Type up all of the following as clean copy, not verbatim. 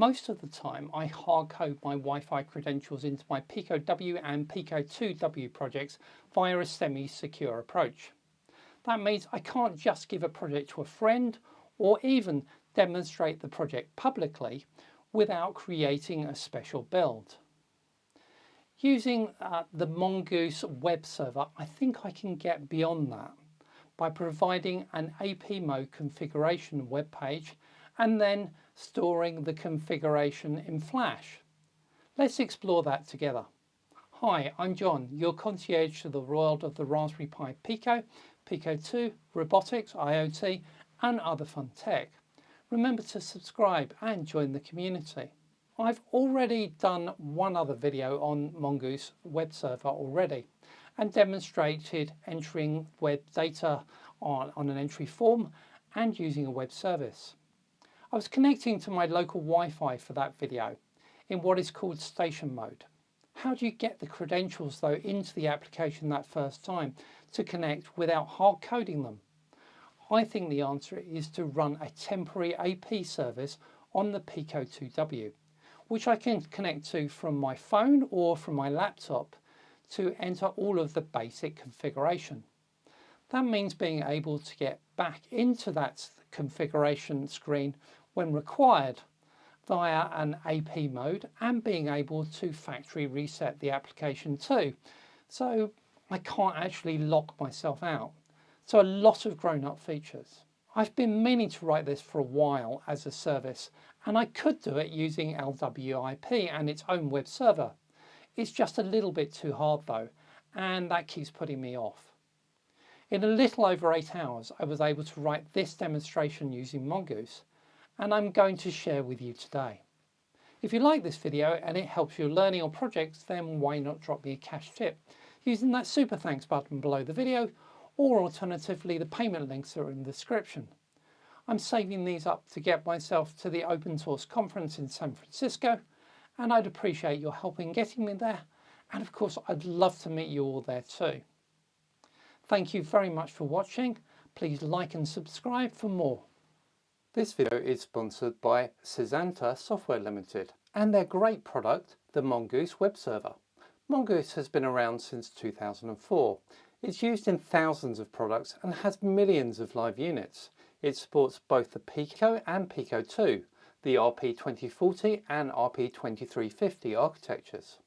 Most of the time I hard code my Wi-Fi credentials into my Pico W and Pico 2W projects via a semi-secure approach. That means I can't just give a project to a friend or even demonstrate the project publicly without creating a special build. Using the Mongoose web server, I think I can get beyond that by providing an AP mode configuration web page and then storing the configuration in Flash. Let's explore that together. Hi, I'm John, your concierge to the world of the Raspberry Pi Pico, Pico 2, Robotics, IoT and other fun tech. Remember to subscribe and join the community. I've already done one other video on Mongoose web server already and demonstrated entering web data on an entry form and using a web service. I was connecting to my local Wi-Fi for that video in what is called station mode. How do you get the credentials though into the application that first time to connect without hard coding them? I think the answer is to run a temporary AP service on the Pico 2W, which I can connect to from my phone or from my laptop to enter all of the basic configuration. That means being able to get back into that configuration screen when required via an AP mode and being able to factory reset the application too. So I can't actually lock myself out. So a lot of grown-up features. I've been meaning to write this for a while as a service, and I could do it using LWIP and its own web server. It's just a little bit too hard though, and that keeps putting me off. In a little over 8 hours, I was able to write this demonstration using Mongoose, and I'm going to share with you today. If you like this video and it helps your learning or projects, then why not drop me a cash tip using that super thanks button below the video, or alternatively the payment links are in the description. I'm saving these up to get myself to the Open Source Conference in San Francisco, and I'd appreciate your help in getting me there, and of course I'd love to meet you all there too. Thank you very much for watching. Please like and subscribe for more. This video is sponsored by Sysanta Software Limited and their great product, the Mongoose web server. Mongoose has been around since 2004. It's used in thousands of products and has millions of live units. It supports both the Pico and Pico 2, the RP2040 and RP2350 architectures,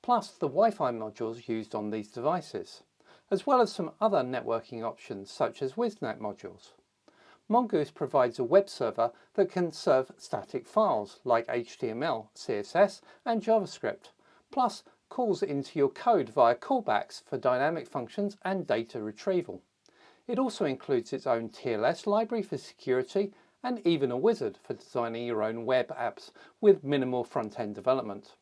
plus the Wi-Fi modules used on these devices, as well as some other networking options such as WIZnet modules. Mongoose provides a web server that can serve static files like HTML, CSS and JavaScript, plus calls into your code via callbacks for dynamic functions and data retrieval. It also includes its own TLS library for security and even a wizard for designing your own web apps with minimal front-end development.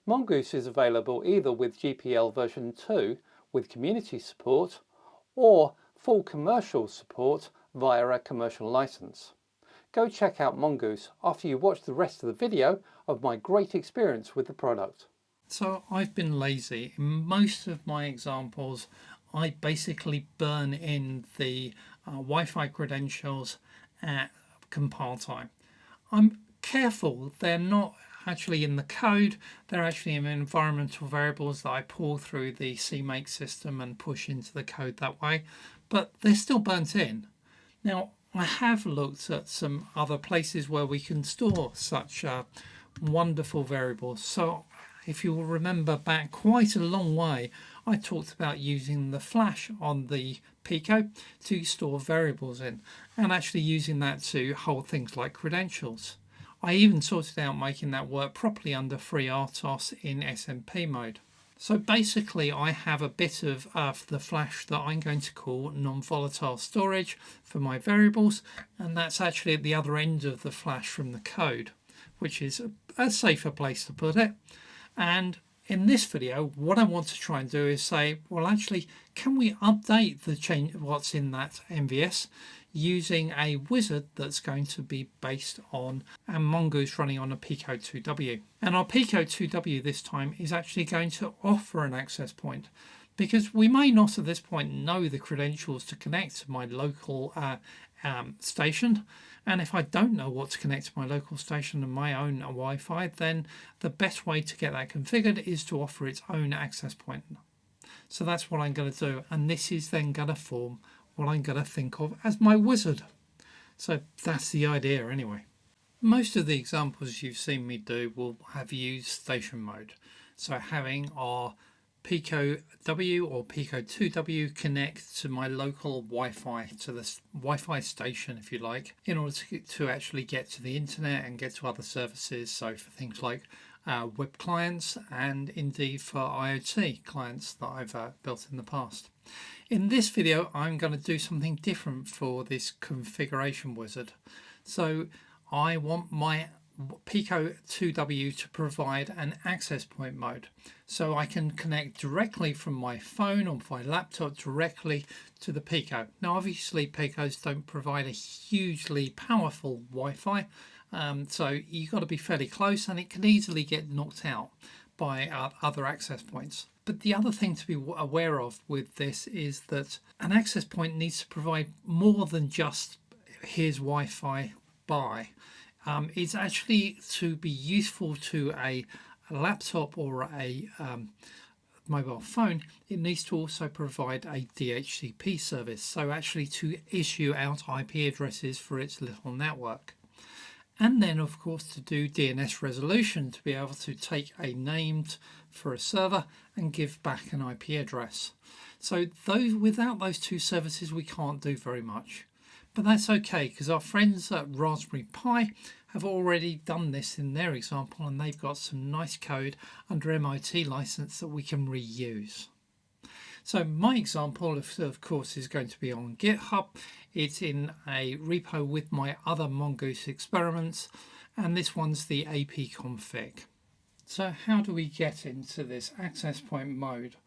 Mongoose is available either with GPL version 2 with community support or full commercial support via a commercial license. Go check out Mongoose after you watch the rest of the video of my great experience with the product. So I've been lazy. In most of my examples, I basically burn in the Wi-Fi credentials at compile time. I'm careful they're not actually in the code, they're actually in environmental variables that I pull through the CMake system and push into the code that way, but they're still burnt in. Now, I have looked at some other places where we can store such wonderful variables. So if you will remember back quite a long way, I talked about using the Flash on the Pico to store variables in and actually using that to hold things like credentials. I even sorted out making that work properly under FreeRTOS in SMP mode. So basically I have a bit of the Flash that I'm going to call non-volatile storage for my variables, and that's actually at the other end of the Flash from the code, which is a safer place to put it. And in this video, what I want to try and do is say, well, actually, can we update the change what's in that MVS using a wizard that's going to be based on a Mongoose running on a Pico 2W. And our Pico 2W this time is actually going to offer an access point, because we may not at this point know the credentials to connect to my local station, And if I don't know what to connect to my local station and my own Wi-Fi, then the best way to get that configured is to offer its own access point. So that's what I'm going to do, and this is then going to form what I'm going to think of as my wizard. So that's the idea anyway. Most of the examples you've seen me do will have used station mode. So having our Pico W or Pico 2W connect to my local Wi-Fi, to the Wi-Fi station if you like, in order to actually get to the internet and get to other services. So for things like web clients and indeed for IoT clients that I've built in the past. In this video I'm going to do something different for this configuration wizard. So I want my Pico 2W to provide an access point mode, so I can connect directly from my phone or my laptop directly to the Pico. Now obviously Picos don't provide a hugely powerful Wi-Fi, so you've got to be fairly close and it can easily get knocked out by other access points. But the other thing to be aware of with this is that an access point needs to provide more than just here's Wi-Fi, bye. It's actually to be useful to a laptop or a mobile phone. It needs to also provide a DHCP service, so actually to issue out IP addresses for its little network. And then of course to do DNS resolution, to be able to take a name for a server and give back an IP address. So without those two services we can't do very much. But that's okay, because our friends at Raspberry Pi have already done this in their example, and they've got some nice code under MIT license that we can reuse. So my example of course is going to be on GitHub. It's in a repo with my other Mongoose experiments, and this one's the AP config. So how do we get into this access point mode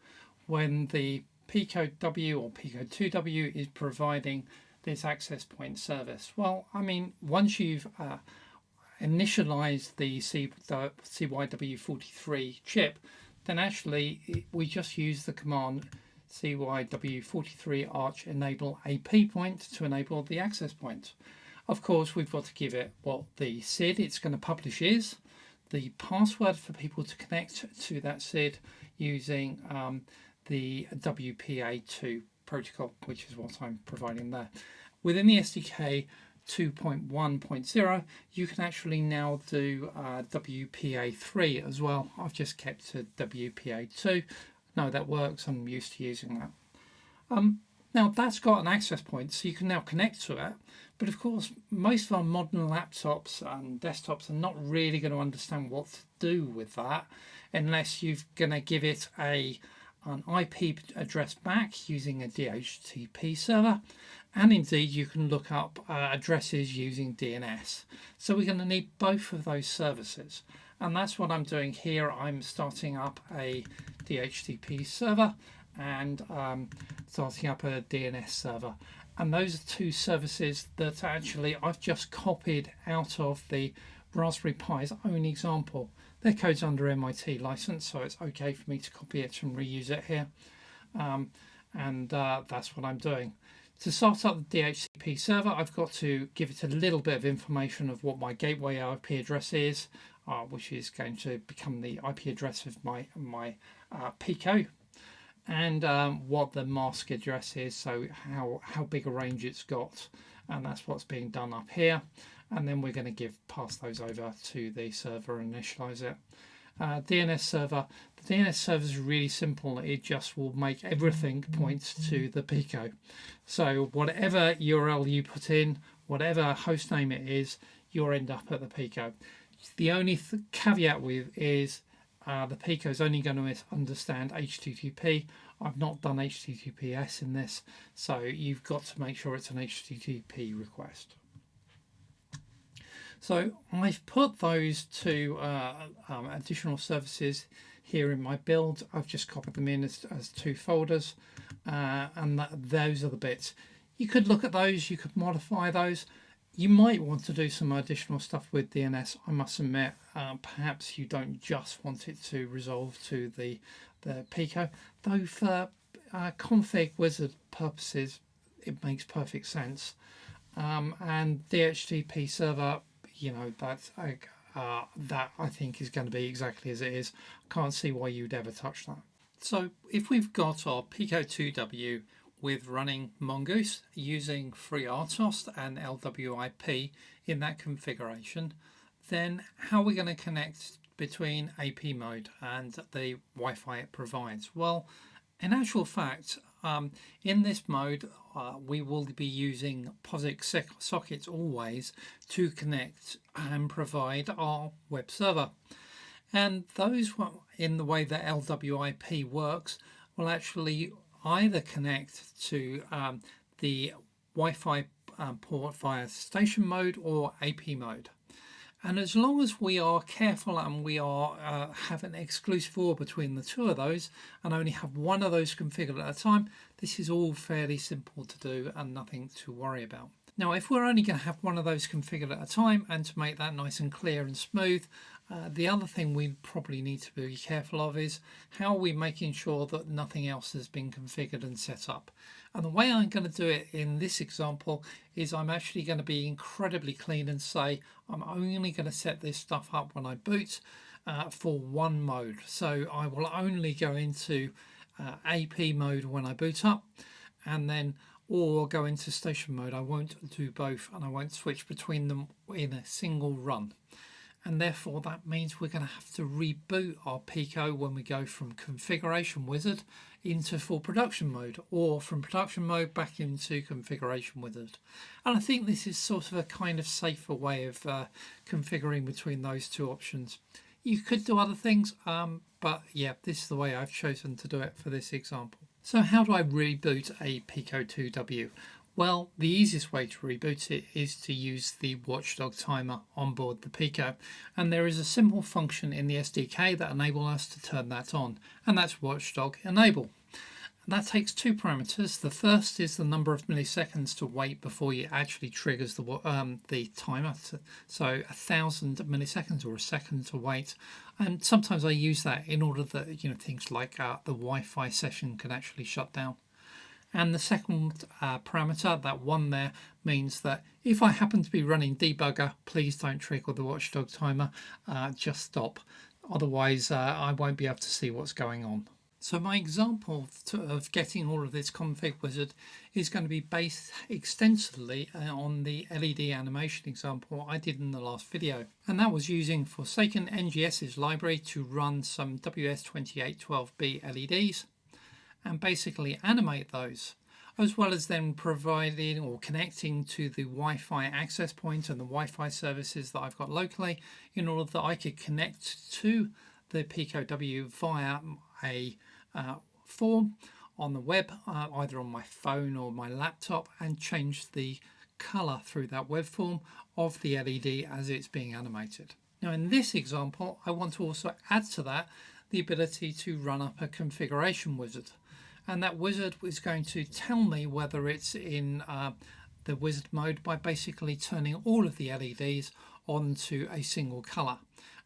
when the Pico W or Pico 2W is providing this access point service? Well, I mean, once you've initialized the CYW43 chip, then actually we just use the command CYW43 arch enable AP point to enable the access point. Of course, we've got to give it what the SID it's going to publish is, the password for people to connect to that SID using the WPA2 protocol, which is what I'm providing there. Within the SDK 2.1.0 you can actually now do WPA3 as well. I've just kept to WPA2. No, that works. I'm used to using that. Now that's got an access point, so you can now connect to it, but of course most of our modern laptops and desktops are not really going to understand what to do with that unless you're going to give it an IP address back using a DHCP server, and indeed you can look up addresses using DNS. So we're going to need both of those services, and that's what I'm doing here. I'm starting up a DHCP server and starting up a DNS server, and those are two services that actually I've just copied out of the Raspberry Pi's own example. Their code's under MIT license, so it's okay for me to copy it and reuse it here. That's what I'm doing. To start up the DHCP server, I've got to give it a little bit of information of what my gateway IP address is, which is going to become the IP address of my Pico, and what the mask address is, so how big a range it's got, and that's what's being done up here. And then we're going to pass those over to the server and initialize it. DNS server. The DNS server is really simple. It just will make everything point to the Pico. So whatever URL you put in, whatever host name it is, you'll end up at the Pico. The only caveat with is the Pico is only going to understand HTTP. I've not done HTTPS in this, so you've got to make sure it's an HTTP request. So I've put those two additional services here in my build. I've just copied them in as two folders, and those are the bits. You could look at those, you could modify those. You might want to do some additional stuff with DNS. I must admit, perhaps you don't just want it to resolve to the Pico, though for config wizard purposes it makes perfect sense. and the HTTP server, you know, that I think is going to be exactly as it is. Can't see why you'd ever touch that. So if we've got our Pico 2W with running Mongoose using FreeRTOS and LWIP in that configuration, then how are we going to connect between AP mode and the Wi-Fi it provides? Well, in actual fact, in this mode, we will be using POSIX sockets always to connect and provide our web server. And those, in the way that LWIP works, will actually either connect to the Wi-Fi port via station mode or AP mode. And as long as we are careful and we are have an exclusive OR between the two of those and only have one of those configured at a time, this is all fairly simple to do and nothing to worry about. Now, if we're only going to have one of those configured at a time, and to make that nice and clear and smooth, the other thing we probably need to be careful of is how are we making sure that nothing else has been configured and set up. And the way I'm going to do it in this example is I'm actually going to be incredibly clean and say I'm only going to set this stuff up when I boot for one mode. So I will only go into AP mode when I boot up, and then or go into station mode. I won't do both, and I won't switch between them in a single run. And therefore that means we're going to have to reboot our Pico when we go from configuration wizard into full production mode, or from production mode back into configuration wizard. And I think this is sort of a kind of safer way of configuring between those two options. You could do other things, but yeah, this is the way I've chosen to do it for this example. So how do I reboot a Pico 2W? Well, the easiest way to reboot it is to use the watchdog timer on board the Pico, and there is a simple function in the SDK that enables us to turn that on, and that's watchdog enable. That takes two parameters. The first is the number of milliseconds to wait before it actually triggers the timer, so 1,000 milliseconds or a second to wait. And sometimes I use that in order that things like the Wi-Fi session can actually shut down. And the second parameter, that one there, means that if I happen to be running debugger, please don't trigger the watchdog timer, just stop. Otherwise, I won't be able to see what's going on. So my example of getting all of this config wizard is going to be based extensively on the LED animation example I did in the last video. And that was using Forsaken NGS's library to run some WS2812B LEDs and basically animate those, as well as then providing or connecting to the Wi-Fi access point and the Wi-Fi services that I've got locally in order that I could connect to the Pico W via a form on the web, either on my phone or my laptop, and change the color through that web form of the LED as it's being animated. Now in this example, I want to also add to that the ability to run up a configuration wizard. And that wizard is going to tell me whether it's in the wizard mode by basically turning all of the LEDs onto a single color.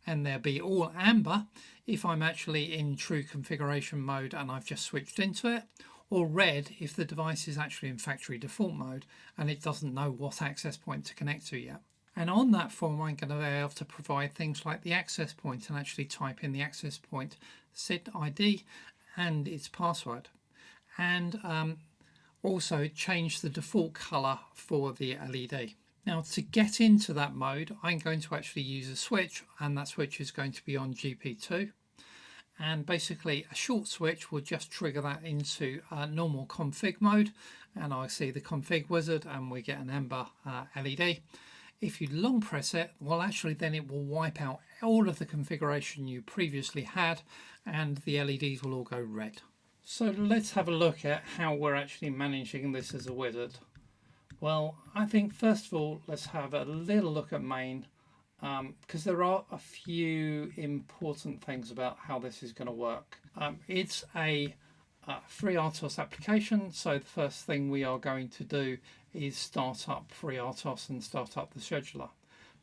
And they'll be all amber if I'm actually in true configuration mode and I've just switched into it, or red if the device is actually in factory default mode and it doesn't know what access point to connect to yet. And on that form, I'm going to be able to provide things like the access point and actually type in the access point SID ID and its password. And also change the default color for the LED. Now to get into that mode, I'm going to actually use a switch, and that switch is going to be on GP2. And basically a short switch will just trigger that into normal config mode, and I see the config wizard and we get an amber LED. If you long press it, well actually then it will wipe out all of the configuration you previously had and the LEDs will all go red. So let's have a look at how we're actually managing this as a wizard. Well, I think first of all, let's have a little look at main, because there are a few important things about how this is going to work. It's a FreeRTOS application, so the first thing we are going to do is start up FreeRTOS and start up the scheduler.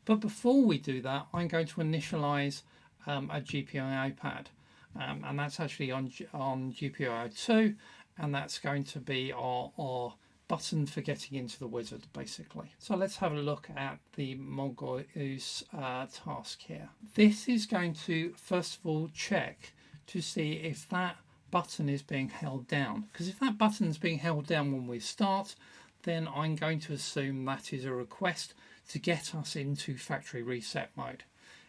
But before we do that, I'm going to initialize a GPIO pad. And that's actually on GPIO 2, and that's going to be our button for getting into the wizard, basically. So let's have a look at the Mongoose task here. This is going to first of all check to see if that button is being held down, because if that button is being held down when we start, then I'm going to assume that is a request to get us into factory reset mode,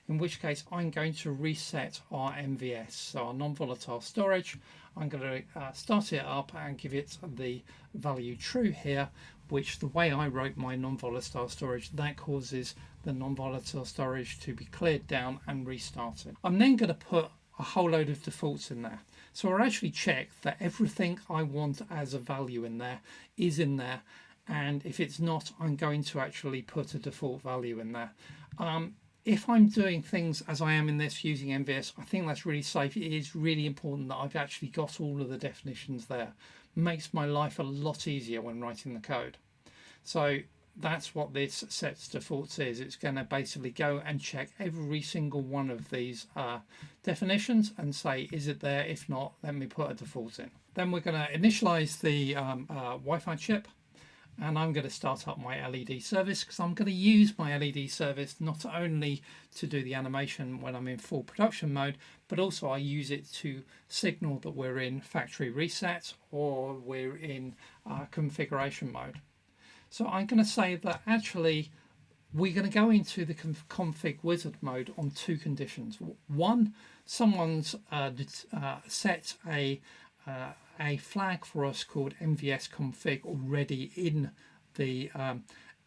in which case I'm going to reset our MVS, so our non-volatile storage. I'm going to start it up and give it the value true here, which the way I wrote my non-volatile storage, that causes the non-volatile storage to be cleared down and restarted. I'm then going to put a whole load of defaults in there. So I'll actually check that everything I want as a value in there is in there, and if it's not, I'm going to actually put a default value in there. If I'm doing things as I am in this using MVS, I think that's really safe. It is really important that I've actually got all of the definitions there. Makes my life a lot easier when writing the code. So that's what this sets defaults is. It's going to basically go and check every single one of these definitions and say, is it there? If not, let me put a default in. Then we're going to initialize the Wi-Fi chip. And I'm going to start up my LED service, because I'm going to use my LED service not only to do the animation when I'm in full production mode, but also I use it to signal that we're in factory reset or we're in configuration mode. So I'm going to say that actually we're going to go into the config wizard mode on two conditions. One, someone's set a flag for us called MVS config already in the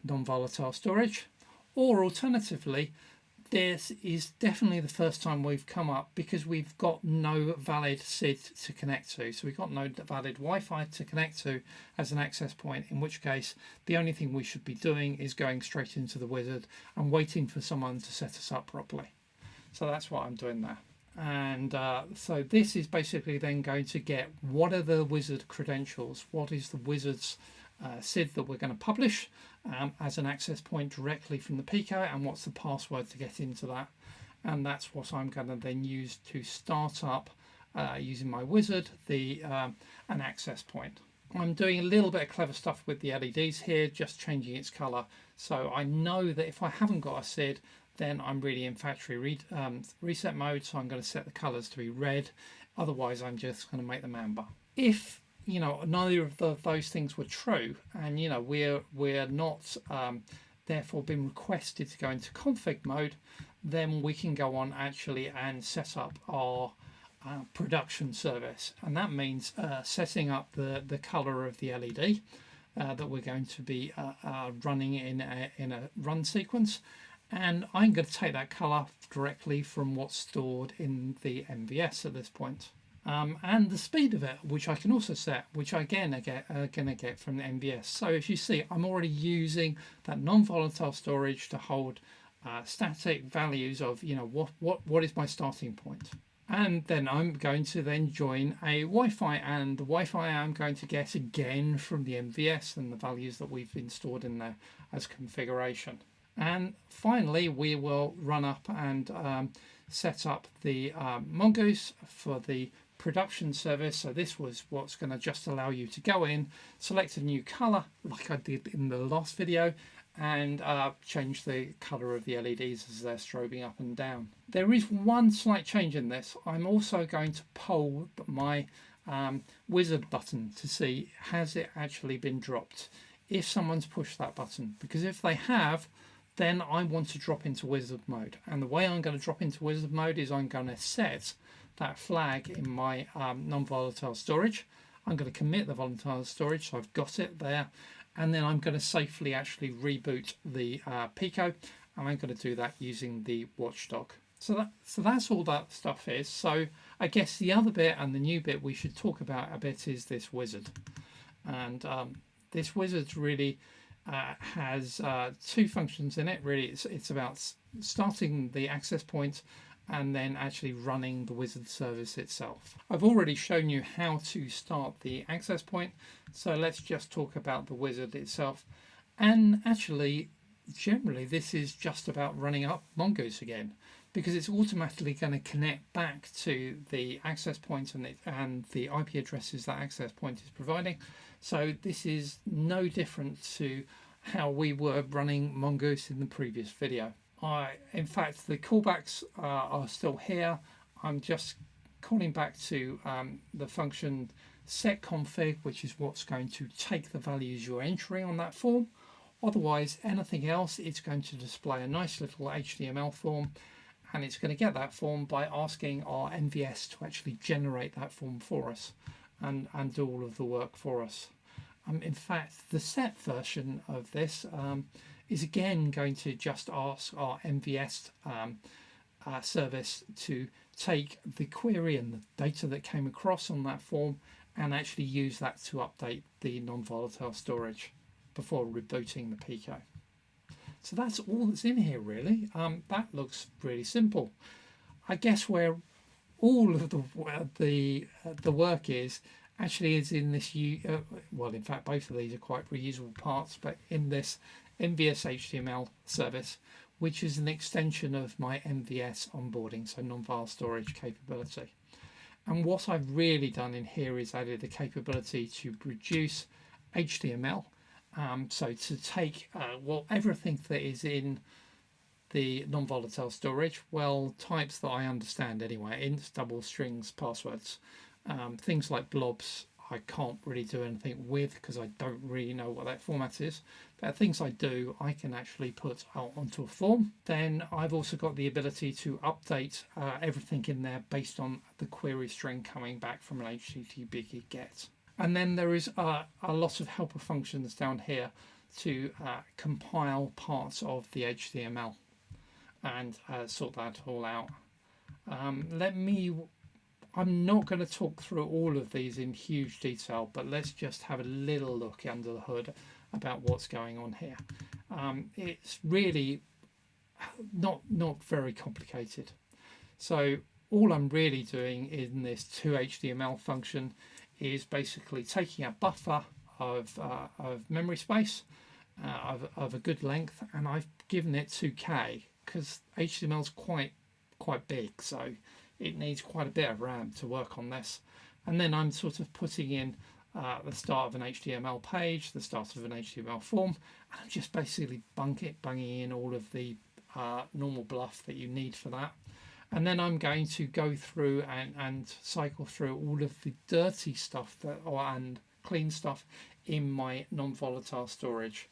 non-volatile storage, or alternatively, this is definitely the first time we've come up because we've got no valid SID to connect to. So we've got no valid Wi-Fi to connect to as an access point, in which case the only thing we should be doing is going straight into the wizard and waiting for someone to set us up properly. So that's what I'm doing there. And so this is basically then going to get what are the wizard credentials, what is the wizard's SID that we're going to publish as an access point directly from the Pico, and what's the password to get into that. And that's what I'm going to then use to start up using my wizard an access point. I'm doing a little bit of clever stuff with the LEDs here, just changing its color, so I know that if I haven't got a SID, then I'm really in factory reset mode, so I'm going to set the colors to be red. Otherwise, I'm just going to make them amber. If neither of those things were true, and we're not therefore been requested to go into config mode, then we can go on actually and set up our production service, and that means setting up the color of the LED that we're going to be running in a run sequence. And I'm going to take that color directly from what's stored in the MVS at this point. And the speed of it, which I can also set, which I again are going to get from the MVS. So as you see, I'm already using that non-volatile storage to hold static values of what is my starting point. And then I'm going to then join a Wi-Fi, and the Wi-Fi I'm going to get again from the MVS and the values that we've been stored in there as configuration. And finally, we will run up and set up the Mongoose for the production service. So this was what's going to just allow you to go in, select a new color like I did in the last video, and change the color of the LEDs as they're strobing up and down. There is one slight change in this. I'm also going to poll my wizard button to see has it actually been dropped if someone's pushed that button, because if they have, then I want to drop into wizard mode. And the way I'm going to drop into wizard mode is I'm going to set that flag in my non-volatile storage. I'm going to commit the volatile storage, so I've got it there, and then I'm going to safely actually reboot the Pico, and I'm going to do that using the watchdog. So that's all that stuff is. So I guess the other bit and the new bit we should talk about a bit is this wizard. And this wizard really has two functions in it. Really, it's about starting the access point and then actually running the wizard service itself. I've already shown you how to start the access point, so let's just talk about the wizard itself. And actually, generally, this is just about running up Mongoose again. because it's automatically going to connect back to the access point and the IP addresses that access point is providing. So this is no different to how we were running Mongoose in the previous video. In fact, the callbacks are still here. I'm just calling back to the function setConfig, which is what's going to take the values you're entering on that form. Otherwise, anything else, it's going to display a nice little HTML form, and it's going to get that form by asking our MVS to actually generate that form for us and do all of the work for us. In fact, the set version of this is again going to just ask our MVS service to take the query and the data that came across on that form and actually use that to update the non-volatile storage before rebooting the Pico. So that's all that's in here really. That looks really simple. I guess where all of the work is actually is in this, well in fact both of these are quite reusable parts, but in this MVS HTML service, which is an extension of my MVS onboarding, so non-file storage capability. And what I've really done in here is added the capability to produce HTML. So to take everything that is in the non-volatile storage, well, types that I understand anyway, ints, double strings, passwords, things like blobs I can't really do anything with because I don't really know what that format is, but things I do I can actually put out onto a form. Then I've also got the ability to update everything in there based on the query string coming back from an HTTP GET. And then there is a lot of helper functions down here to compile parts of the HTML and sort that all out. I'm not going to talk through all of these in huge detail, but let's just have a little look under the hood about what's going on here. It's really not very complicated. So all I'm really doing in this toHTML function is basically taking a buffer of memory space of a good length, and I've given it 2K because HTML is quite big, so it needs quite a bit of RAM to work on this. And then I'm sort of putting in the start of an HTML page, the start of an HTML form, and I'm just basically bunging in all of the normal bluff that you need for that. And then I'm going to go through and cycle through all of the dirty stuff and clean stuff in my non-volatile storage.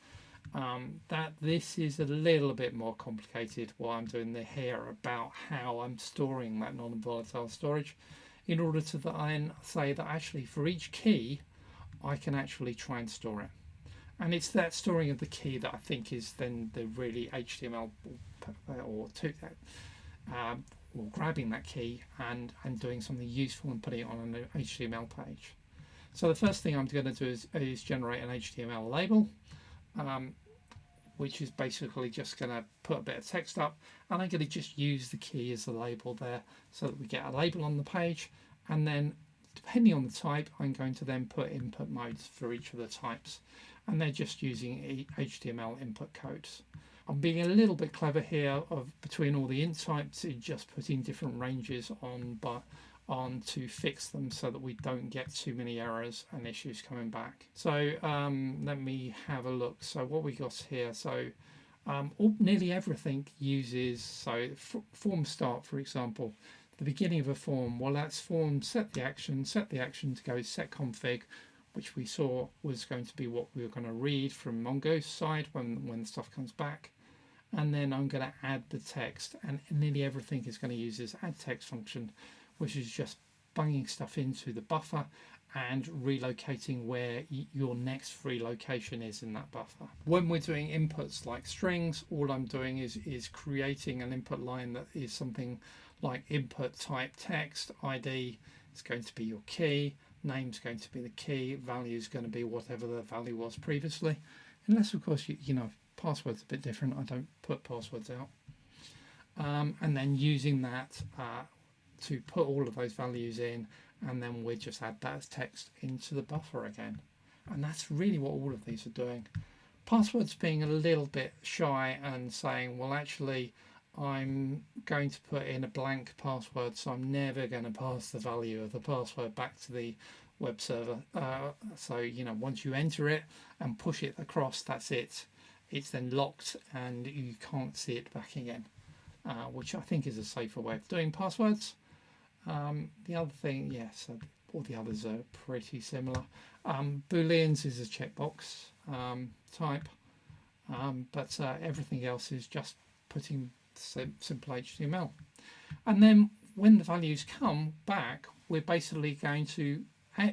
This is a little bit more complicated what I'm doing here about how I'm storing that non-volatile storage, in order to then say that actually for each key I can actually try and store it. And it's that storing of the key that I think is then the really HTML or grabbing that key and doing something useful and putting it on an HTML page. So the first thing I'm going to do is generate an HTML label, which is basically just going to put a bit of text up, and I'm going to just use the key as the label there so that we get a label on the page. And then depending on the type, I'm going to then put input modes for each of the types, and they're just using HTML input codes. I'm being a little bit clever here between all the int types in just putting different ranges on to fix them so that we don't get too many errors and issues coming back. So let me have a look. So what we got here, so nearly everything uses, so form start, for example, the beginning of a form, well that's form set the action to go set config, which we saw was going to be what we were going to read from Mongoose side when stuff comes back. And then I'm going to add the text, and nearly everything is going to use this add text function, which is just bunging stuff into the buffer and relocating where your next free location is in that buffer. When we're doing inputs like strings, all I'm doing is creating an input line that is something like input type text, ID is going to be your key, name is going to be the key, value is going to be whatever the value was previously, unless of course you know password's a bit different. I don't put passwords out, and then using that to put all of those values in, and then we just add that as text into the buffer again. And that's really what all of these are doing. Passwords being a little bit shy and saying, well actually I'm going to put in a blank password, so I'm never going to pass the value of the password back to the web server. So once you enter it and push it across, that's it. It's then locked and you can't see it back again, which I think is a safer way of doing passwords. The other thing, yes, all the others are pretty similar. Booleans is a checkbox type, but everything else is just putting simple HTML. And then when the values come back, we're basically going to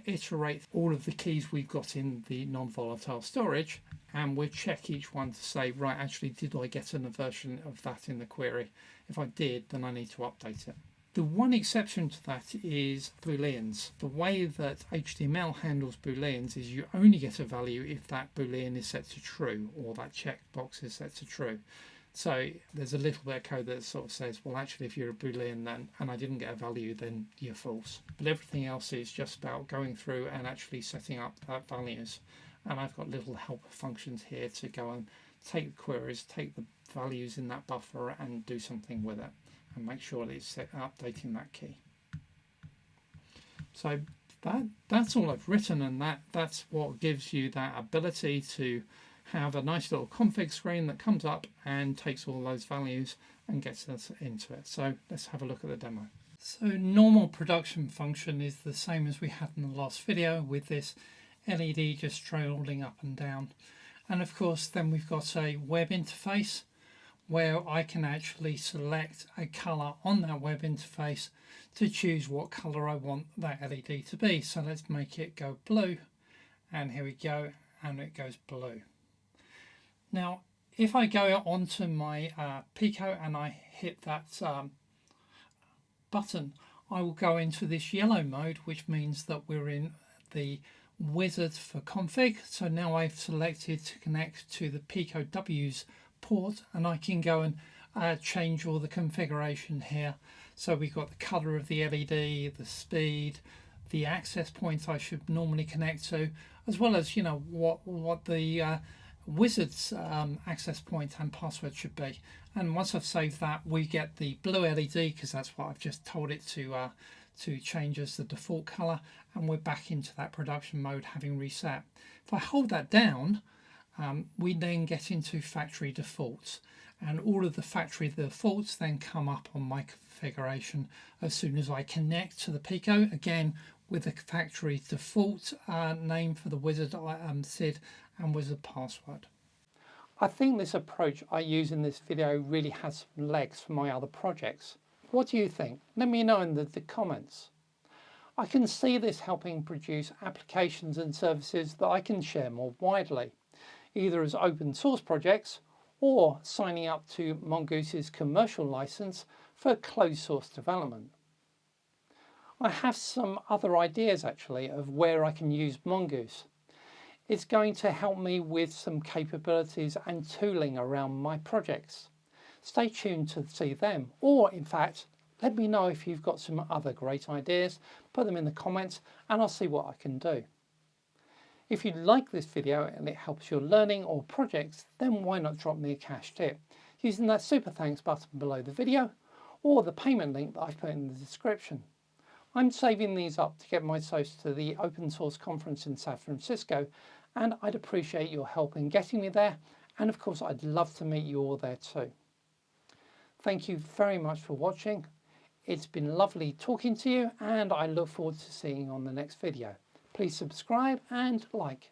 iterate all of the keys we've got in the non-volatile storage, and we'll check each one to say, right, actually, did I get a version of that in the query? If I did, then I need to update it. The one exception to that is Booleans. The way that HTML handles Booleans is you only get a value if that Boolean is set to true, or that checkbox is set to true. So there's a little bit of code that sort of says, well, actually, if you're a Boolean then, and I didn't get a value, then you're false. But everything else is just about going through and actually setting up values. And I've got little helper functions here to go and take the queries, take the values in that buffer and do something with it, and make sure that it's updating that key. So that's all I've written, and that's what gives you that ability to have a nice little config screen that comes up and takes all those values and gets us into it. So let's have a look at the demo. So normal production function is the same as we had in the last video, with this LED just scrolling up and down. And of course then we've got a web interface where I can actually select a color on that web interface to choose what color I want that LED to be. So let's make it go blue, and here we go, and it goes blue. Now if I go onto my Pico and I hit that button, I will go into this yellow mode, which means that we're in the wizard for config. So now I've selected to connect to the Pico W's port, and I can go and change all the configuration here. So we've got the color of the LED, the speed, the access point I should normally connect to, as well as what the wizard's access point and password should be. And once I've saved that, we get the blue LED, because that's what I've just told it to change as the default color, and we're back into that production mode having reset. If I hold that down, we then get into factory defaults, and all of the factory defaults then come up on my configuration as soon as I connect to the Pico, again with the factory default name for the wizard SID and wizard password. I think this approach I use in this video really has some legs for my other projects. What do you think? Let me know in the comments. I can see this helping produce applications and services that I can share more widely, either as open source projects or signing up to Mongoose's commercial license for closed source development. I have some other ideas actually of where I can use Mongoose. It's going to help me with some capabilities and tooling around my projects. Stay tuned to see them, or in fact, let me know if you've got some other great ideas, put them in the comments and I'll see what I can do. If you like this video and it helps your learning or projects, then why not drop me a cash tip using that super thanks button below the video, or the payment link that I've put in the description. I'm saving these up to get myself to the open source conference in San Francisco, and I'd appreciate your help in getting me there, and of course I'd love to meet you all there too. Thank you very much for watching. It's been lovely talking to you, and I look forward to seeing you on the next video. Please subscribe and like.